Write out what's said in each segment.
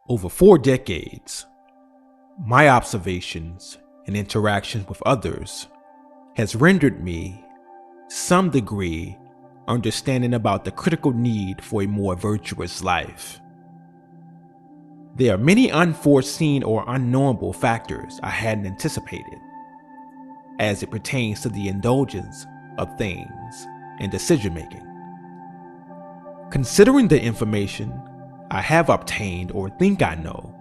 Over 4 decades, my observations and interactions with others has rendered me, to some degree, understanding about the critical need for a more virtuous life. There are many unforeseen or unknowable factors I hadn't anticipated as it pertains to the indulgence of things and decision making. Considering the information I have obtained or think I know,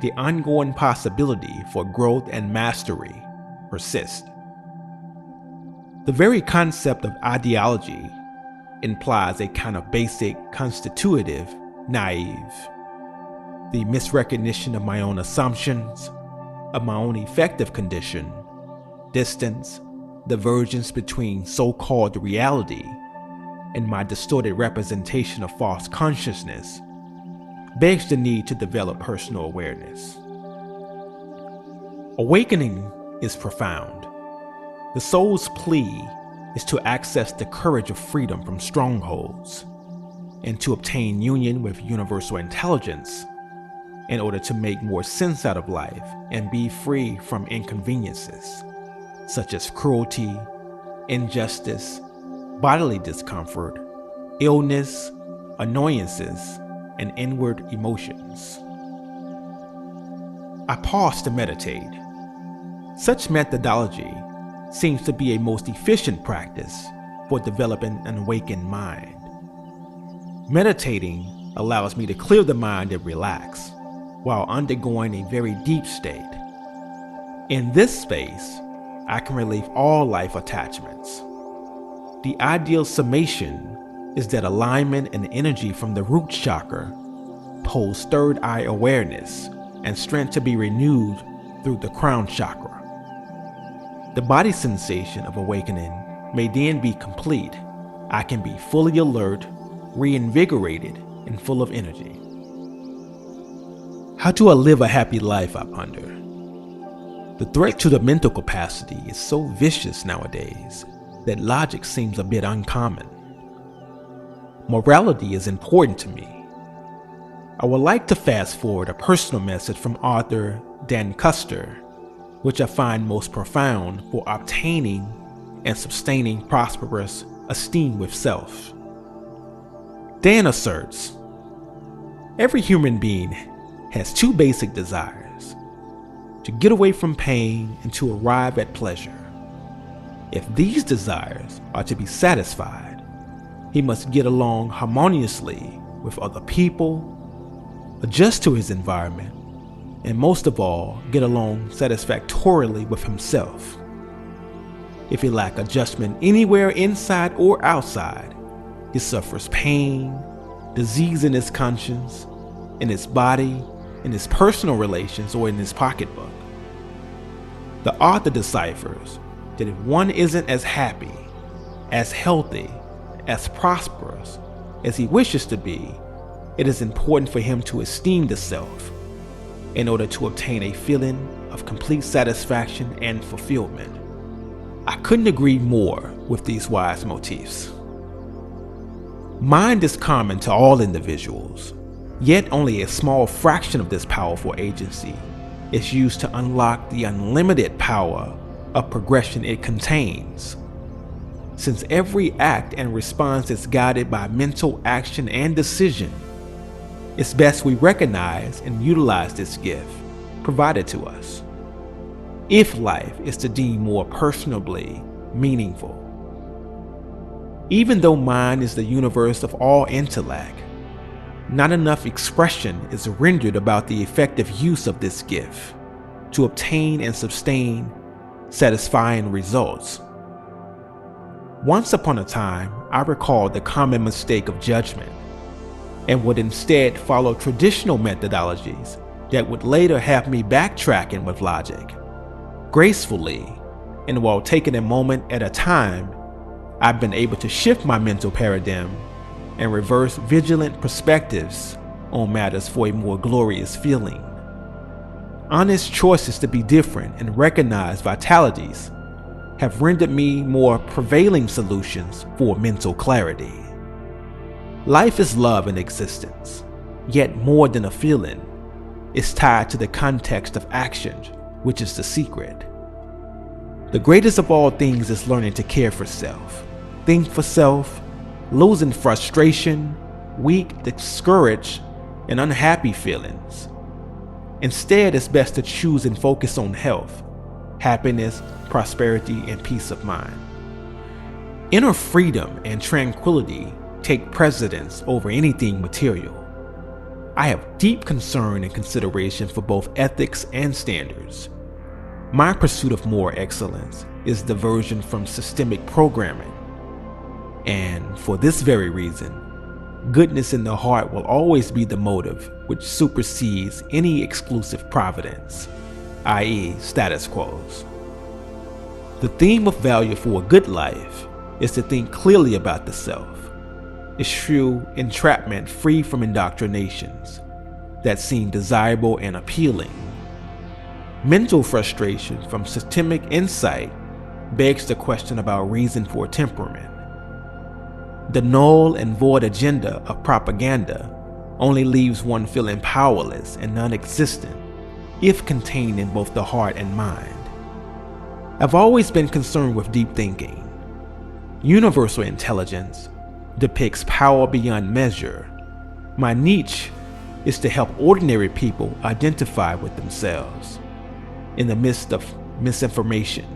the ongoing possibility for growth and mastery persists. The very concept of ideology implies a kind of basic constitutive naive. The misrecognition of my own assumptions, of my own effective condition, distance, divergence between so-called reality and my distorted representation of false consciousness begs the need to develop personal awareness. Awakening is profound. The soul's plea is to access the courage of freedom from strongholds and to obtain union with universal intelligence in order to make more sense out of life and be free from inconveniences such as cruelty, injustice, bodily discomfort, illness, annoyances, and inward emotions. I pause to meditate. Such methodology seems to be a most efficient practice for developing an awakened mind. Meditating allows me to clear the mind and relax while undergoing a very deep state. In this space, I can relieve all life attachments. The ideal summation is that alignment and energy from the root chakra holds third eye awareness and strength to be renewed through the crown chakra. The body sensation of awakening may then be complete. I can be fully alert, reinvigorated, and full of energy. How do I live a happy life, I ponder? The threat to the mental capacity is so vicious nowadays that logic seems a bit uncommon. Morality is important to me. I would like to fast forward a personal message from author Dan Custer, which I find most profound for obtaining and sustaining prosperous esteem with self. Dan asserts, every human being has two basic desires: to get away from pain and to arrive at pleasure. If these desires are to be satisfied, he must get along harmoniously with other people, adjust to his environment, and most of all, get along satisfactorily with himself. If he lacks adjustment anywhere inside or outside, he suffers pain, disease in his conscience, in his body, in his personal relations, or in his pocketbook. The author deciphers that if one isn't as happy, as healthy, as prosperous as he wishes to be, it is important for him to esteem the self in order to obtain a feeling of complete satisfaction and fulfillment. I couldn't agree more with these wise motifs. Mind is common to all individuals, yet only a small fraction of this powerful agency is used to unlock the unlimited power of progression it contains. Since every act and response is guided by mental action and decision, it's best we recognize and utilize this gift provided to us, if life is to deem more personally meaningful. Even though mind is the universe of all intellect, not enough expression is rendered about the effective use of this gift to obtain and sustain satisfying results. Once upon a time, I recalled the common mistake of judgment and would instead follow traditional methodologies that would later have me backtracking with logic. Gracefully, and while taking a moment at a time, I've been able to shift my mental paradigm and reverse vigilant perspectives on matters for a more glorious feeling. Honest choices to be different and recognize vitalities have rendered me more prevailing solutions for mental clarity. Life is love in existence, yet more than a feeling, is tied to the context of action, which is the secret. The greatest of all things is learning to care for self, think for self, losing frustration, weak, discouraged, and unhappy feelings. Instead, it's best to choose and focus on health, happiness, prosperity, and peace of mind. Inner freedom and tranquility take precedence over anything material. I have deep concern and consideration for both ethics and standards. My pursuit of more excellence is diversion from systemic programming. And for this very reason, goodness in the heart will always be the motive which supersedes any exclusive providence, i.e., status quos. The theme of value for a good life is to think clearly about the self, eschew entrapment free from indoctrinations that seem desirable and appealing. Mental frustration from systemic insight begs the question about reason for temperament. The null and void agenda of propaganda only leaves one feeling powerless and non-existent if contained in both the heart and mind. I've always been concerned with deep thinking. Universal intelligence depicts power beyond measure. My niche is to help ordinary people identify with themselves in the midst of misinformation.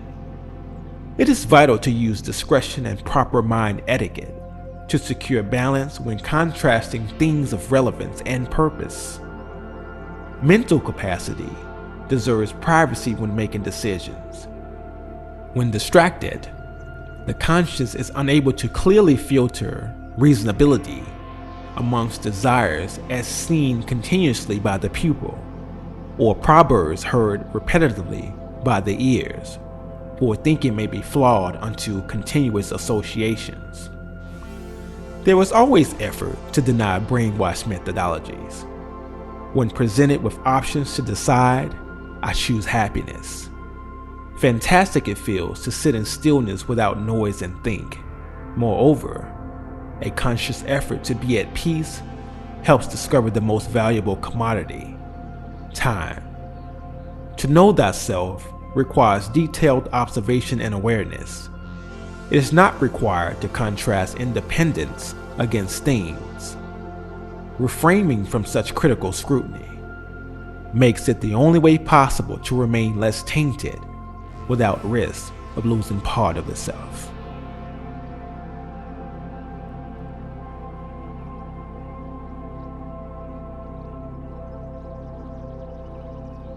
It is vital to use discretion and proper mind etiquette to secure balance when contrasting things of relevance and purpose. Mental capacity deserves privacy when making decisions. When distracted, the conscience is unable to clearly filter reasonability amongst desires as seen continuously by the pupil, or proverbs heard repetitively by the ears, for thinking may be flawed unto continuous associations. There was always effort to deny brainwash methodologies. When presented with options to decide, I choose happiness. Fantastic it feels to sit in stillness without noise and think. Moreover, a conscious effort to be at peace helps discover the most valuable commodity, time. To know thyself requires detailed observation and awareness. It is not required to contrast independence against things. Refraining from such critical scrutiny makes it the only way possible to remain less tainted without risk of losing part of the self.